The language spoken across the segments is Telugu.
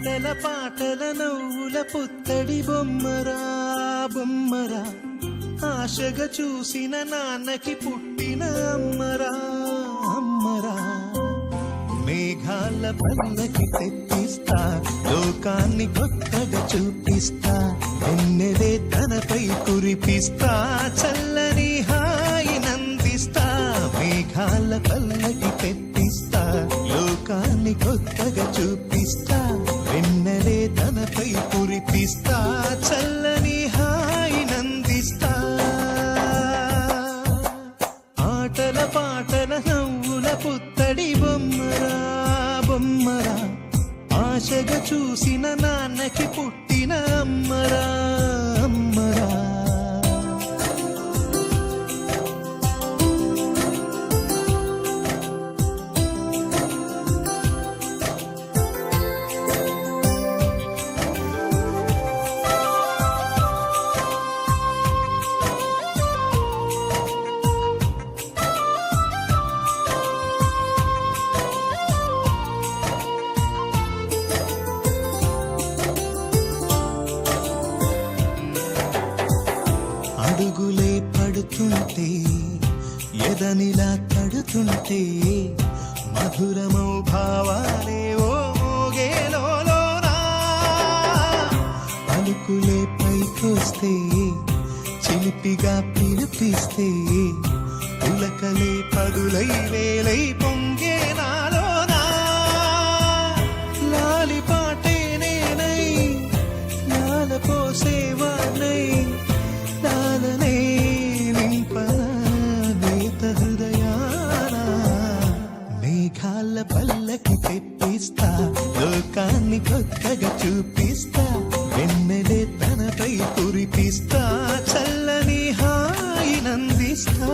ఆటల పాటల నవ్వుల పుత్తడి బొమ్మరా బొమ్మరా, ఆశగా చూసిన నాన్నకి పుట్టిన అమ్మరా అమ్మరా. మేఘాల పల్లకి తెప్పిస్తా, లోకాన్ని కొత్తగా చూపిస్తా, వెన్నెలే తనపై కురిపిస్తా, చల్లని హాయి నందిస్తా. మేఘాల పల్లకి తెప్పిస్తా, లోకాన్ని కొత్తగా చూపిస్తా, వెన్నెలే తనపై కురిపిస్తా, చల్లని హాయి నందిస్తా. ఆటల పాటల నవ్వుల పుత్తడి బొమ్మరా బొమ్మరా, ఆశగా చూసిన నాన్నకి పుట్టిన అమ్మరా అమ్మరా. అడుగులే పడుతుంటే, ఎదనిలా తడుతుంటే, మధురమౌ భావాలే ఓ మోగేలోనా. పలుకులే పైకొస్తే, చిలిపిగా పిలిపిస్తే, పులకలే పదులై వేలై పొంగే నాలోనా. లాలి పాటే నేనై, లాల పోసేవాణ్ణై, లాలనే నింపనా నేత హృదయాన. మేఘాల పల్లకి తెప్పిస్తా, లోకాన్ని కొత్తగా చూపిస్తా, వెన్నెలే తనపై కురిపిస్తా, చల్లని హాయి నందిస్తా.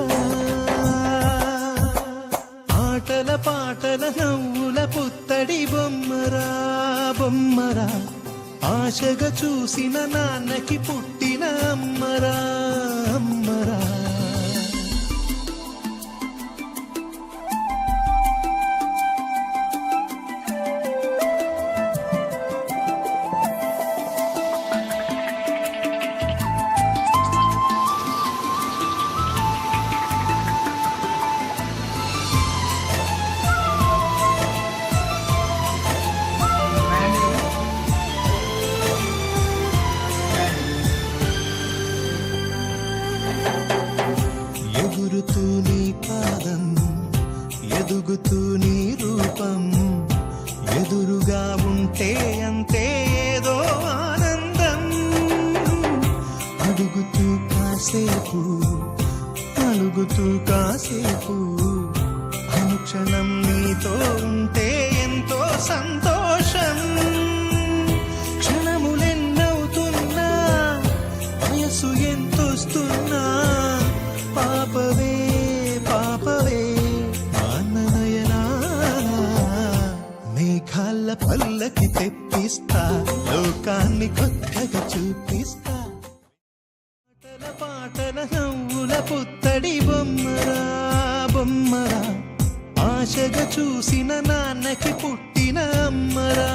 ఆటల పాటల నవ్వుల పుత్తడి బొమ్మరా బొమ్మరా, ఆశగా చూసిన నాన్నకి పుట్టిన అమ్మరా అమ్మరా. ఎగురుతూ నీ పాదం, ఎదుగుతూ నీ రూపం, ఎదురుగా ఉంటే అంతే ఏదో ఆనందం. అడుగుతూ కాసేపు, అలుగుతూ కాసేపు, అనుక్షణం నీతో ఉంటే ఎంతో సంతోషం. క్షణములెన్నవుతున్నా, వయసు ఎంతొస్తున్నా, పాపవే పాపవే నయనా. మేఘాల పల్లకి తెప్పిస్తా, లోకాన్ని కొత్తగా చూపిస్తా. ఆటల పాటల నవ్వుల పుత్తడి బొమ్మరా బొమ్మరా, ఆశగా చూసిన నాన్నకి పుట్టిన అమ్మరా